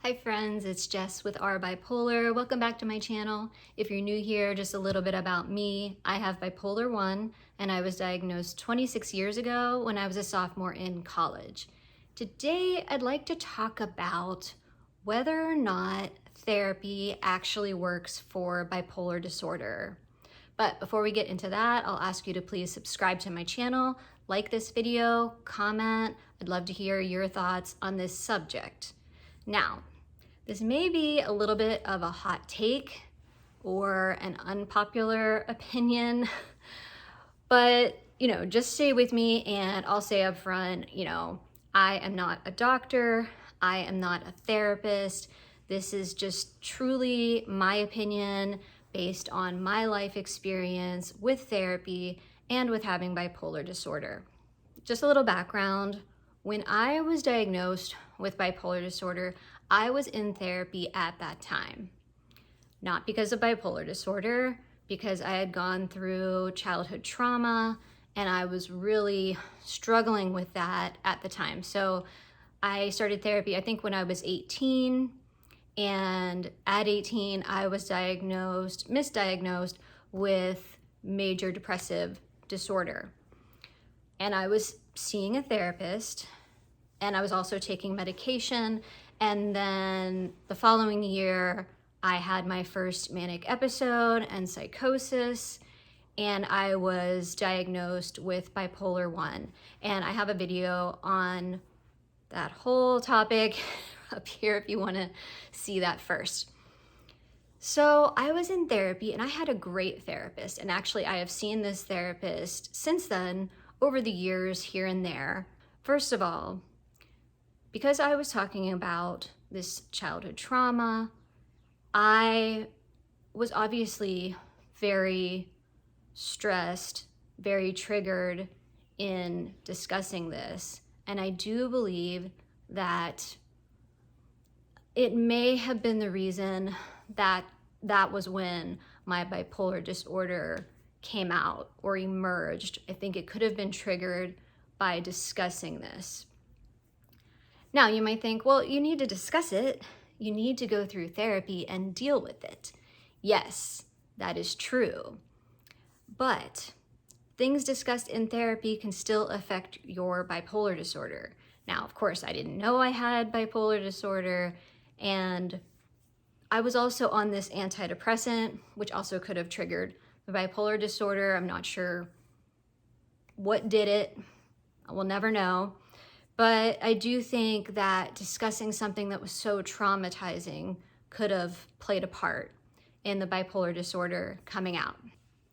Hi friends, it's Jess with Bipolar. Welcome back to my channel. If you're new here, just a little bit about me. I have bipolar 1 and I was diagnosed 26 years ago when I was a sophomore in college. Today, I'd like to talk about whether or not therapy actually works for bipolar disorder. But before we get into that, I'll ask you to please subscribe to my channel, like this video, comment. I'd love to hear your thoughts on this subject. Now, this may be a little bit of a hot take or an unpopular opinion, but just stay with me and I'll say up front, I am not a doctor, I am not a therapist. This is just truly my opinion based on my life experience with therapy and with having bipolar disorder. Just a little background. When I was diagnosed with bipolar disorder, I was in therapy at that time. Not because of bipolar disorder, because I had gone through childhood trauma and I was really struggling with that at the time. So I started therapy, I think when I was 18, and at 18, I was misdiagnosed with major depressive disorder. And I was seeing a therapist, and I was also taking medication. And then the following year, I had my first manic episode and psychosis, and I was diagnosed with bipolar 1. And I have a video on that whole topic up here if you want to see that first. So I was in therapy and I had a great therapist. And actually, I have seen this therapist since then over the years here and there. First of all, because I was talking about this childhood trauma, I was obviously very stressed, very triggered in discussing this. And I do believe that it may have been the reason that was when my bipolar disorder came out or emerged. I think it could have been triggered by discussing this. Now, you might think, well, you need to discuss it. You need to go through therapy and deal with it. Yes, that is true. But things discussed in therapy can still affect your bipolar disorder. Now, of course, I didn't know I had bipolar disorder, and I was also on this antidepressant, which also could have triggered the bipolar disorder. I'm not sure what did it. I will never know. But I do think that discussing something that was so traumatizing could have played a part in the bipolar disorder coming out.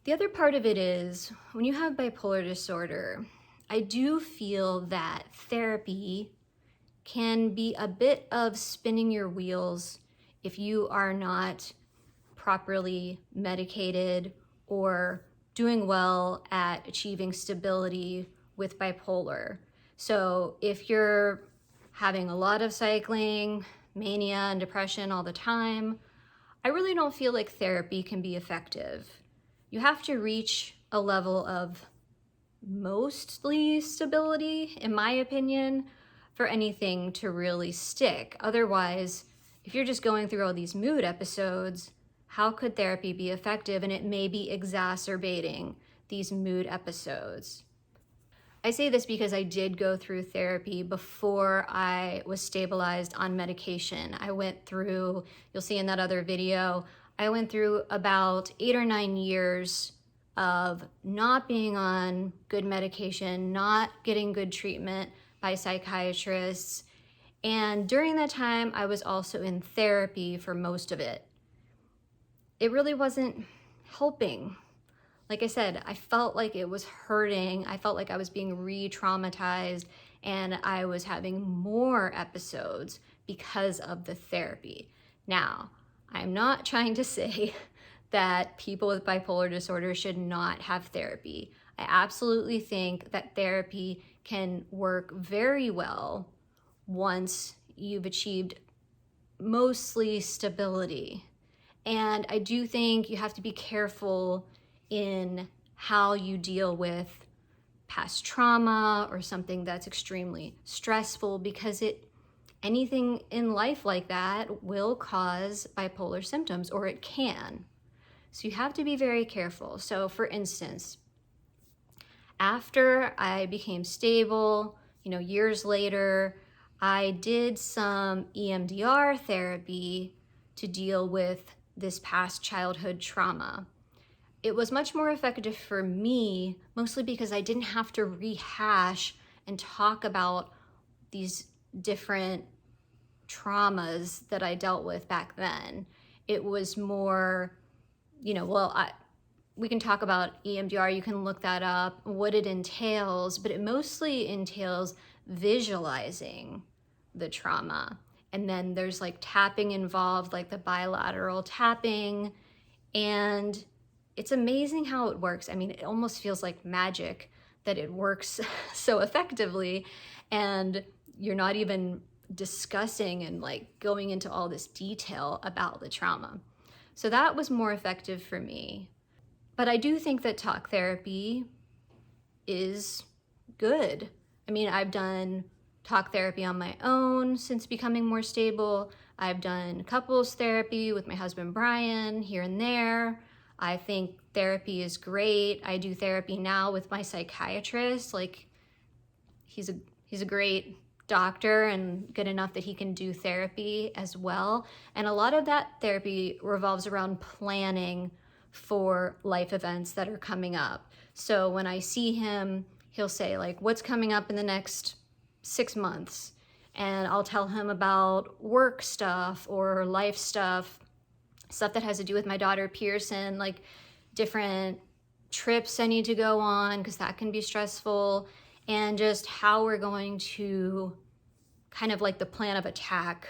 The other part of it is, when you have bipolar disorder, I do feel that therapy can be a bit of spinning your wheels if you are not properly medicated or doing well at achieving stability with bipolar. So if you're having a lot of cycling, mania, and depression all the time, I really don't feel like therapy can be effective. You have to reach a level of mostly stability, in my opinion, for anything to really stick. Otherwise, if you're just going through all these mood episodes, how could therapy be effective? And it may be exacerbating these mood episodes. I say this because I did go through therapy before I was stabilized on medication. I went through, you'll see in that other video, I went through about 8 or 9 years of not being on good medication, not getting good treatment by psychiatrists. And during that time, I was also in therapy for most of it. It really wasn't helping. Like I said, I felt like it was hurting. I felt like I was being re-traumatized and I was having more episodes because of the therapy. Now, I'm not trying to say that people with bipolar disorder should not have therapy. I absolutely think that therapy can work very well once you've achieved mostly stability. And I do think you have to be careful in how you deal with past trauma or something that's extremely stressful, because it anything in life like that will cause bipolar symptoms, or it can. So you have to be very careful. So for instance, after I became stable, years later, I did some EMDR therapy to deal with this past childhood trauma. It was much more effective for me, mostly because I didn't have to rehash and talk about these different traumas that I dealt with back then. It was more, we can talk about EMDR, you can look that up, what it entails, but it mostly entails visualizing the trauma. And then there's like tapping involved, like the bilateral tapping. And it's amazing how it works. I mean, it almost feels like magic that it works so effectively. And you're not even discussing and like going into all this detail about the trauma. So that was more effective for me. But I do think that talk therapy is good. I mean, I've done talk therapy on my own since becoming more stable. I've done couples therapy with my husband, Brian, here and there. I think therapy is great. I do therapy now with my psychiatrist. Like, he's a great doctor and good enough that he can do therapy as well. And a lot of that therapy revolves around planning for life events that are coming up. So when I see him, he'll say like, what's coming up in the next 6 months? And I'll tell him about work stuff or life stuff that has to do with my daughter Pearson, like different trips I need to go on because that can be stressful, and just how we're going to kind of like the plan of attack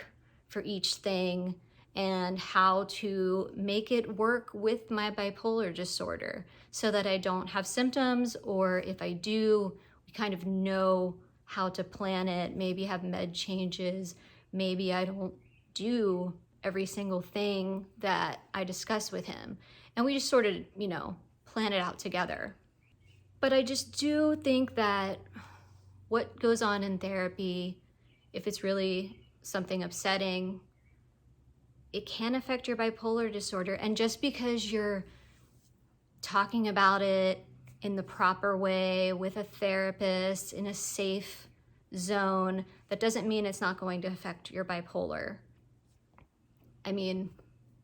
for each thing and how to make it work with my bipolar disorder so that I don't have symptoms, or if I do, we kind of know how to plan it, maybe have med changes, maybe I don't do every single thing that I discuss with him. And we just sort of, plan it out together. But I just do think that what goes on in therapy, if it's really something upsetting, it can affect your bipolar disorder. And just because you're talking about it in the proper way with a therapist in a safe zone, that doesn't mean it's not going to affect your bipolar. I mean,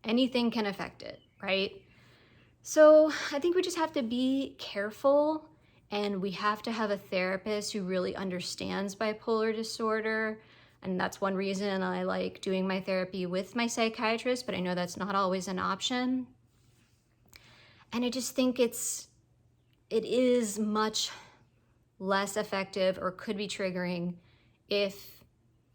anything can affect it, right? So I think we just have to be careful, and we have to have a therapist who really understands bipolar disorder. And that's one reason I like doing my therapy with my psychiatrist, but I know that's not always an option. And I just think it is much less effective, or could be triggering, if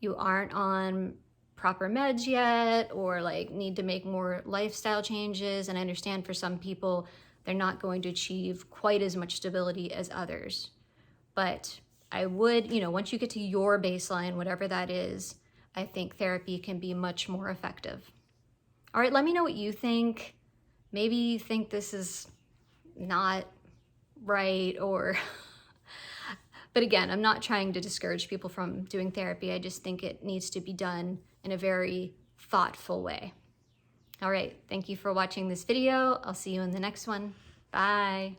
you aren't on proper meds yet, or like need to make more lifestyle changes. And I understand for some people, they're not going to achieve quite as much stability as others. But I would, once you get to your baseline, whatever that is, I think therapy can be much more effective. All right, let me know what you think. Maybe you think this is not right, or but again, I'm not trying to discourage people from doing therapy. I just think it needs to be done in a very thoughtful way. All right, thank you for watching this video. I'll see you in the next one. Bye.